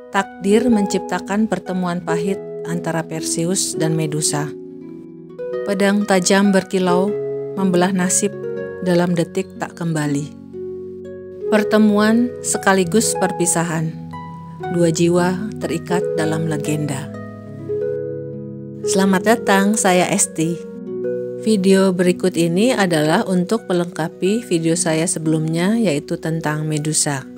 Takdir menciptakan pertemuan pahit antara Perseus dan Medusa. Pedang tajam berkilau membelah nasib dalam detik tak kembali. Pertemuan sekaligus perpisahan. Dua jiwa terikat dalam legenda. Selamat datang, saya Esti. Video berikut ini adalah untuk melengkapi video saya sebelumnya, yaitu tentang Medusa.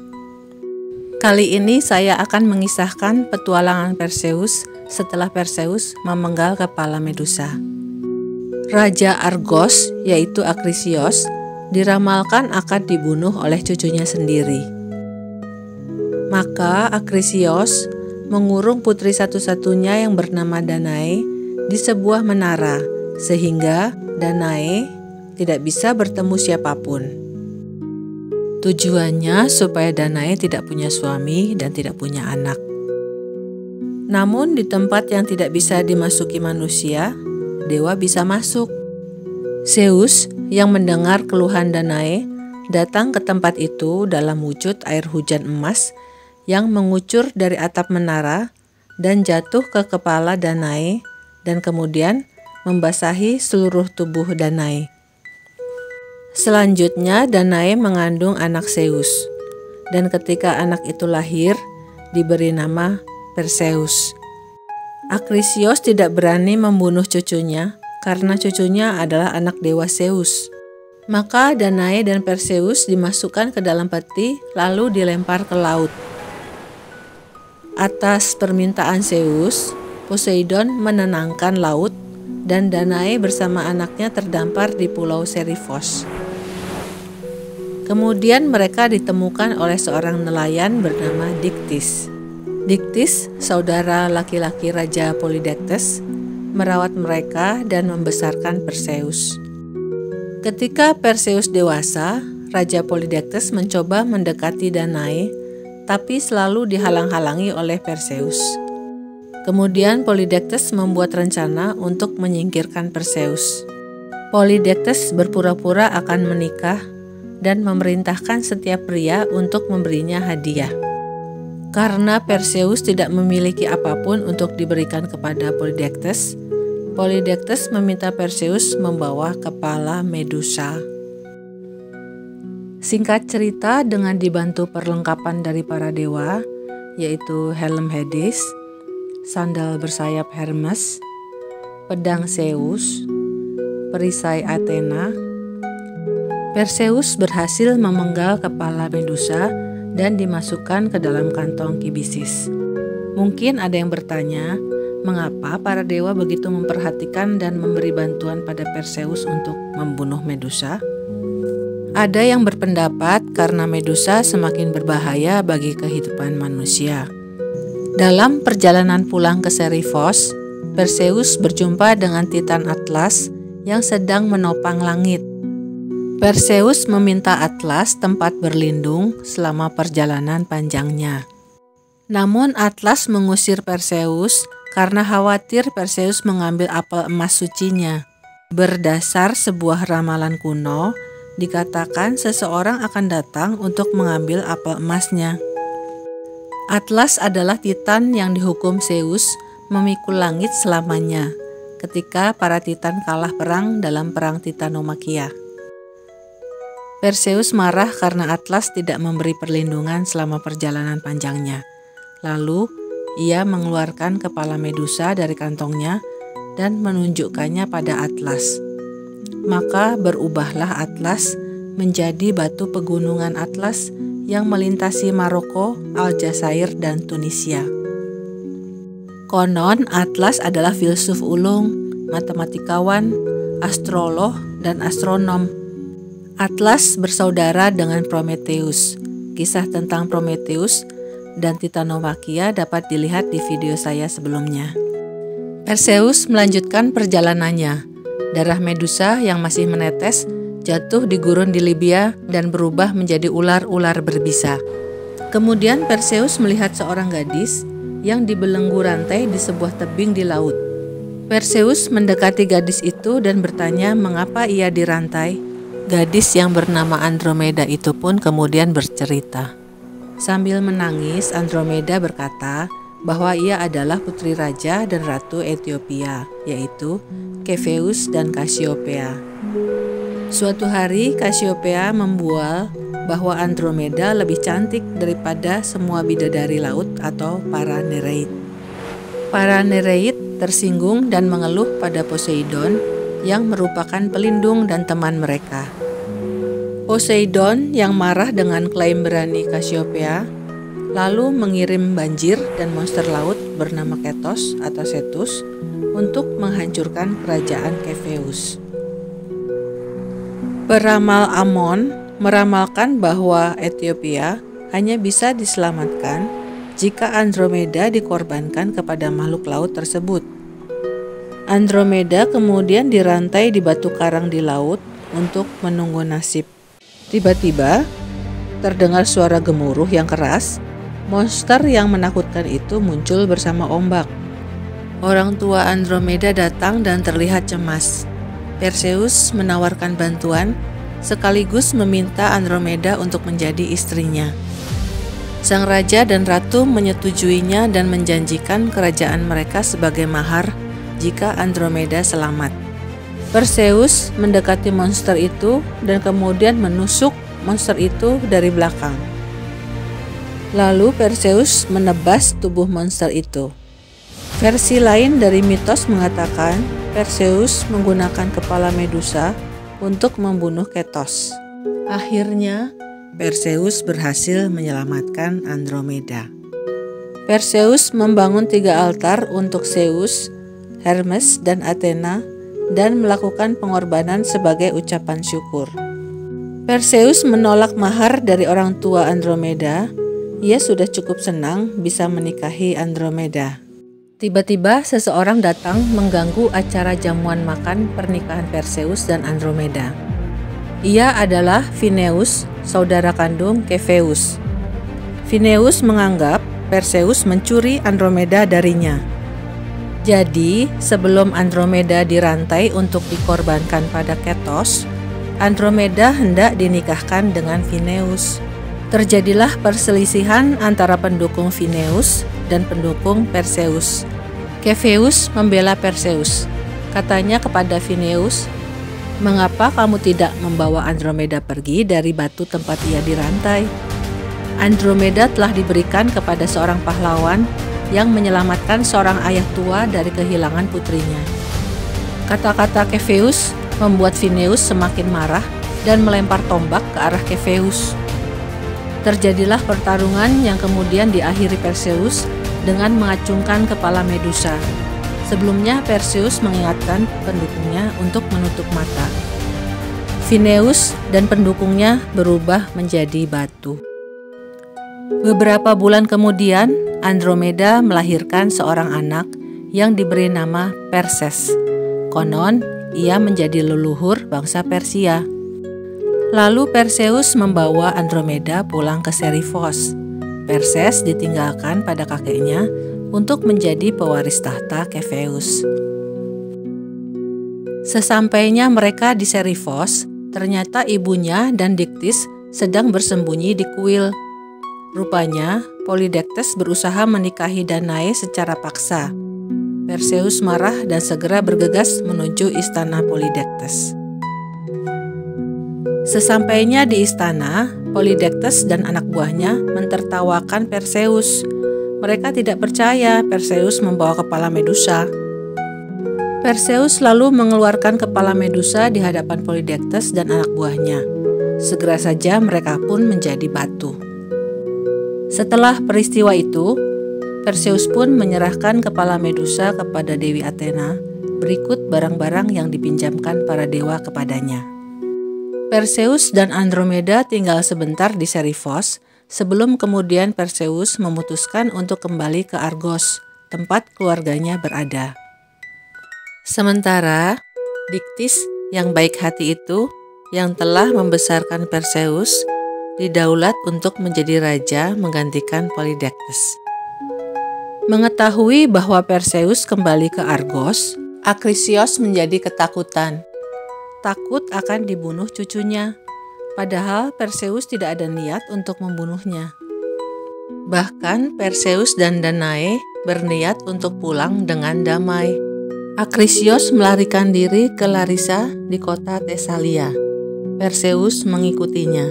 Kali ini saya akan mengisahkan petualangan Perseus setelah Perseus memenggal kepala Medusa. Raja Argos, yaitu Akrisios, diramalkan akan dibunuh oleh cucunya sendiri. Maka Akrisios mengurung putri satu-satunya yang bernama Danae di sebuah menara, sehingga Danae tidak bisa bertemu siapapun. Tujuannya supaya Danae tidak punya suami dan tidak punya anak. Namun di tempat yang tidak bisa dimasuki manusia, dewa bisa masuk. Zeus yang mendengar keluhan Danae datang ke tempat itu dalam wujud air hujan emas yang mengucur dari atap menara dan jatuh ke kepala Danae dan kemudian membasahi seluruh tubuh Danae. Selanjutnya Danae mengandung anak Zeus, dan ketika anak itu lahir, diberi nama Perseus. Akrisios tidak berani membunuh cucunya karena cucunya adalah anak dewa Zeus. Maka Danae dan Perseus dimasukkan ke dalam peti lalu dilempar ke laut. Atas permintaan Zeus, Poseidon menenangkan laut dan Danae bersama anaknya terdampar di pulau Serifos. Kemudian mereka ditemukan oleh seorang nelayan bernama Diktis. Diktis, saudara laki-laki Raja Polydectes, merawat mereka dan membesarkan Perseus. Ketika Perseus dewasa, Raja Polydectes mencoba mendekati Danae, tapi selalu dihalang-halangi oleh Perseus. Kemudian Polydectes membuat rencana untuk menyingkirkan Perseus. Polydectes berpura-pura akan menikah dan memerintahkan setiap pria untuk memberinya hadiah. Karena Perseus tidak memiliki apapun untuk diberikan kepada Polydectes, Polydectes meminta Perseus membawa kepala Medusa. Singkat cerita, dengan dibantu perlengkapan dari para dewa, yaitu helm Hades, sandal bersayap Hermes, pedang Zeus, perisai Athena, Perseus berhasil memenggal kepala Medusa dan dimasukkan ke dalam kantong kibisis. Mungkin ada yang bertanya, mengapa para dewa begitu memperhatikan dan memberi bantuan pada Perseus untuk membunuh Medusa? Ada yang berpendapat karena Medusa semakin berbahaya bagi kehidupan manusia. Dalam perjalanan pulang ke Serifos, Perseus berjumpa dengan Titan Atlas yang sedang menopang langit. Perseus meminta Atlas tempat berlindung selama perjalanan panjangnya. Namun Atlas mengusir Perseus karena khawatir Perseus mengambil apel emas sucinya. Berdasar sebuah ramalan kuno, dikatakan seseorang akan datang untuk mengambil apel emasnya. Atlas adalah Titan yang dihukum Zeus memikul langit selamanya ketika para Titan kalah perang dalam perang Titanomakhia. Perseus marah karena Atlas tidak memberi perlindungan selama perjalanan panjangnya. Lalu, ia mengeluarkan kepala Medusa dari kantongnya dan menunjukkannya pada Atlas. Maka berubahlah Atlas menjadi batu pegunungan Atlas yang melintasi Maroko, Aljazair, dan Tunisia. Konon Atlas adalah filsuf ulung, matematikawan, astrolog, dan astronom. Atlas bersaudara dengan Prometheus. Kisah tentang Prometheus dan Titanomakhia dapat dilihat di video saya sebelumnya. Perseus melanjutkan perjalanannya. Darah Medusa yang masih menetes jatuh di gurun di Libya dan berubah menjadi ular-ular berbisa. Kemudian Perseus melihat seorang gadis yang dibelenggu rantai di sebuah tebing di laut. Perseus mendekati gadis itu dan bertanya mengapa ia dirantai. Gadis yang bernama Andromeda itu pun kemudian bercerita, Sambil menangis, Andromeda berkata bahwa ia adalah putri raja dan ratu Ethiopia, yaitu Cepheus dan Cassiopeia. Suatu hari, Cassiopeia membual bahwa Andromeda lebih cantik daripada semua bidadari laut atau para Nereid. Para Nereid tersinggung dan mengeluh pada Poseidon yang merupakan pelindung dan teman mereka. Poseidon yang marah dengan klaim berani Cassiopeia lalu mengirim banjir dan monster laut bernama Ketos atau Cetus untuk menghancurkan kerajaan Cepheus. Peramal Amon meramalkan bahwa Ethiopia hanya bisa diselamatkan jika Andromeda dikorbankan kepada makhluk laut tersebut. Andromeda kemudian dirantai di batu karang di laut untuk menunggu nasib. Tiba-tiba, terdengar suara gemuruh yang keras. Monster yang menakutkan itu muncul bersama ombak. Orang tua Andromeda datang dan terlihat cemas. Perseus menawarkan bantuan, sekaligus meminta Andromeda untuk menjadi istrinya. Sang raja dan ratu menyetujuinya dan menjanjikan kerajaan mereka sebagai mahar jika Andromeda selamat. Perseus mendekati monster itu dan kemudian menusuk monster itu dari belakang. Lalu Perseus menebas tubuh monster itu. Versi lain dari mitos mengatakan Perseus menggunakan kepala Medusa untuk membunuh Ketos. Akhirnya, Perseus berhasil menyelamatkan Andromeda. Perseus membangun 3 altar untuk Zeus, Hermes, dan Athena dan melakukan pengorbanan sebagai ucapan syukur. Perseus menolak mahar dari orang tua Andromeda. Ia sudah cukup senang bisa menikahi Andromeda. Tiba-tiba seseorang datang mengganggu acara jamuan makan pernikahan Perseus dan Andromeda. Ia adalah Phineus, saudara kandung Cepheus. Phineus menganggap Perseus mencuri Andromeda darinya. Jadi, sebelum Andromeda dirantai untuk dikorbankan pada Ketos, Andromeda hendak dinikahkan dengan Phineus. Terjadilah perselisihan antara pendukung Phineus dan pendukung Perseus. Cepheus membela Perseus. Katanya kepada Phineus, "Mengapa kamu tidak membawa Andromeda pergi dari batu tempat ia dirantai? Andromeda telah diberikan kepada seorang pahlawan yang menyelamatkan seorang ayah tua dari kehilangan putrinya." Kata-kata Cepheus membuat Phineus semakin marah dan melempar tombak ke arah Cepheus. Terjadilah pertarungan yang kemudian diakhiri Perseus dengan mengacungkan kepala Medusa. Sebelumnya Perseus mengingatkan pendukungnya untuk menutup mata. Phineus dan pendukungnya berubah menjadi batu. Beberapa bulan kemudian, Andromeda melahirkan seorang anak yang diberi nama Perses. Konon, ia menjadi leluhur bangsa Persia. Lalu Perseus membawa Andromeda pulang ke Seriphos. Perses ditinggalkan pada kakeknya untuk menjadi pewaris tahta Cepheus. Sesampainya mereka di Seriphos, ternyata ibunya dan Diktis sedang bersembunyi di kuil. Rupanya, Polydectes berusaha menikahi Danae secara paksa. Perseus marah dan segera bergegas menuju istana Polydectes. Sesampainya di istana, Polydectes dan anak buahnya mentertawakan Perseus. Mereka tidak percaya Perseus membawa kepala Medusa. Perseus lalu mengeluarkan kepala Medusa di hadapan Polydectes dan anak buahnya. Segera saja mereka pun menjadi batu. Setelah peristiwa itu, Perseus pun menyerahkan kepala Medusa kepada Dewi Athena, berikut barang-barang yang dipinjamkan para dewa kepadanya. Perseus dan Andromeda tinggal sebentar di Seriphos, sebelum kemudian Perseus memutuskan untuk kembali ke Argos, tempat keluarganya berada. Sementara, Diktis yang baik hati itu, yang telah membesarkan Perseus, didaulat untuk menjadi raja menggantikan Polydectes. Mengetahui bahwa Perseus kembali ke Argos, Akrisios menjadi ketakutan. Takut akan dibunuh cucunya, padahal Perseus tidak ada niat untuk membunuhnya. Bahkan Perseus dan Danae berniat untuk pulang dengan damai. Akrisios melarikan diri ke Larissa di kota Tesalia. Perseus mengikutinya.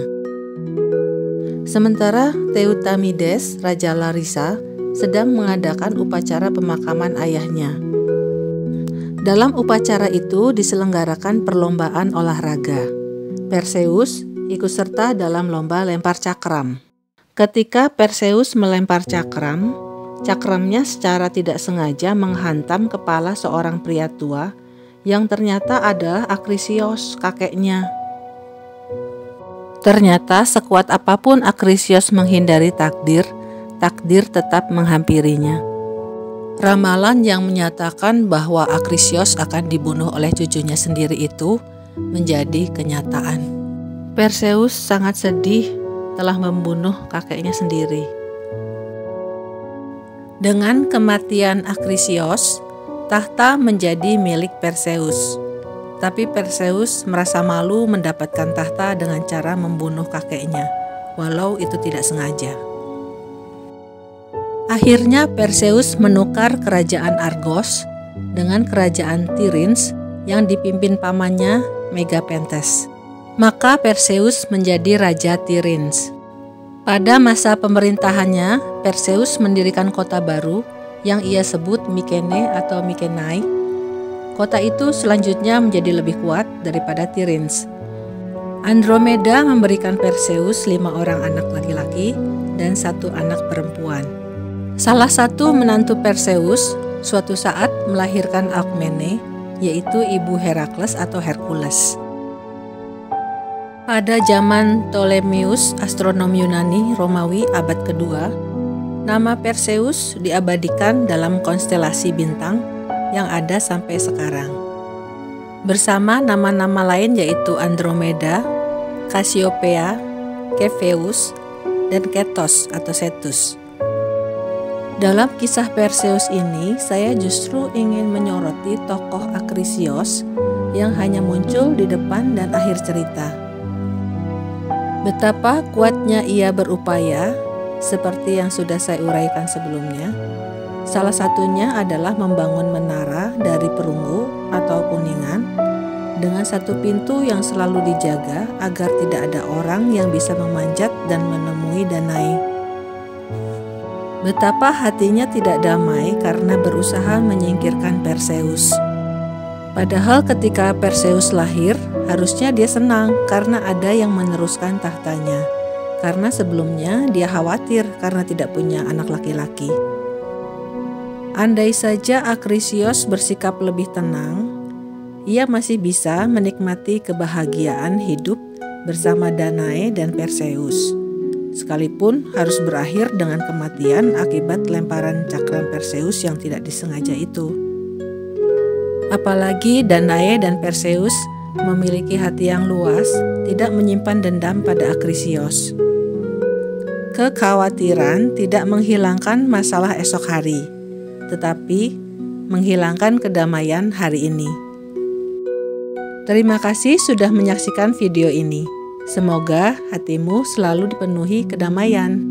Sementara Teutamides, Raja Larissa, sedang mengadakan upacara pemakaman ayahnya. Dalam upacara itu diselenggarakan perlombaan olahraga. Perseus ikut serta dalam lomba lempar cakram. Ketika Perseus melempar cakram, cakramnya secara tidak sengaja menghantam kepala seorang pria tua yang ternyata adalah Akrisios, kakeknya. Ternyata sekuat apapun Akrisios menghindari takdir, takdir tetap menghampirinya. Ramalan yang menyatakan bahwa Akrisios akan dibunuh oleh cucunya sendiri itu menjadi kenyataan. Perseus sangat sedih telah membunuh kakeknya sendiri. Dengan kematian Akrisios, tahta menjadi milik Perseus. Tapi Perseus merasa malu mendapatkan tahta dengan cara membunuh kakeknya, walau itu tidak sengaja. Akhirnya Perseus menukar kerajaan Argos dengan kerajaan Tirins yang dipimpin pamannya Megapenthes. Maka Perseus menjadi Raja Tirins. Pada masa pemerintahannya, Perseus mendirikan kota baru yang ia sebut Mykene atau Mykenai. Kota itu selanjutnya menjadi lebih kuat daripada Tirins. Andromeda memberikan Perseus 5 orang anak laki-laki dan 1 anak perempuan. Salah satu menantu Perseus suatu saat melahirkan Alkmene, yaitu ibu Herakles atau Hercules. Pada zaman Ptolemeus, astronom Yunani Romawi abad kedua, nama Perseus diabadikan dalam konstelasi bintang yang ada sampai sekarang. Bersama nama-nama lain yaitu Andromeda, Cassiopeia, Cepheus, dan Ketos atau Cetus. Dalam kisah Perseus ini, saya justru ingin menyoroti tokoh Akrisios yang hanya muncul di depan dan akhir cerita. Betapa kuatnya ia berupaya, seperti yang sudah saya uraikan sebelumnya. Salah satunya adalah membangun menara dari perunggu atau kuningan dengan 1 pintu yang selalu dijaga agar tidak ada orang yang bisa memanjat dan menemui Danae. Betapa hatinya tidak damai karena berusaha menyingkirkan Perseus. Padahal ketika Perseus lahir, harusnya dia senang karena ada yang meneruskan tahtanya. Karena sebelumnya dia khawatir karena tidak punya anak laki-laki. Andai saja Akrisios bersikap lebih tenang, ia masih bisa menikmati kebahagiaan hidup bersama Danae dan Perseus. Sekalipun harus berakhir dengan kematian akibat lemparan cakram Perseus yang tidak disengaja itu. Apalagi Danae dan Perseus memiliki hati yang luas, tidak menyimpan dendam pada Akrisios. Kekhawatiran tidak menghilangkan masalah esok hari, tetapi menghilangkan kedamaian hari ini. Terima kasih sudah menyaksikan video ini. Semoga hatimu selalu dipenuhi kedamaian.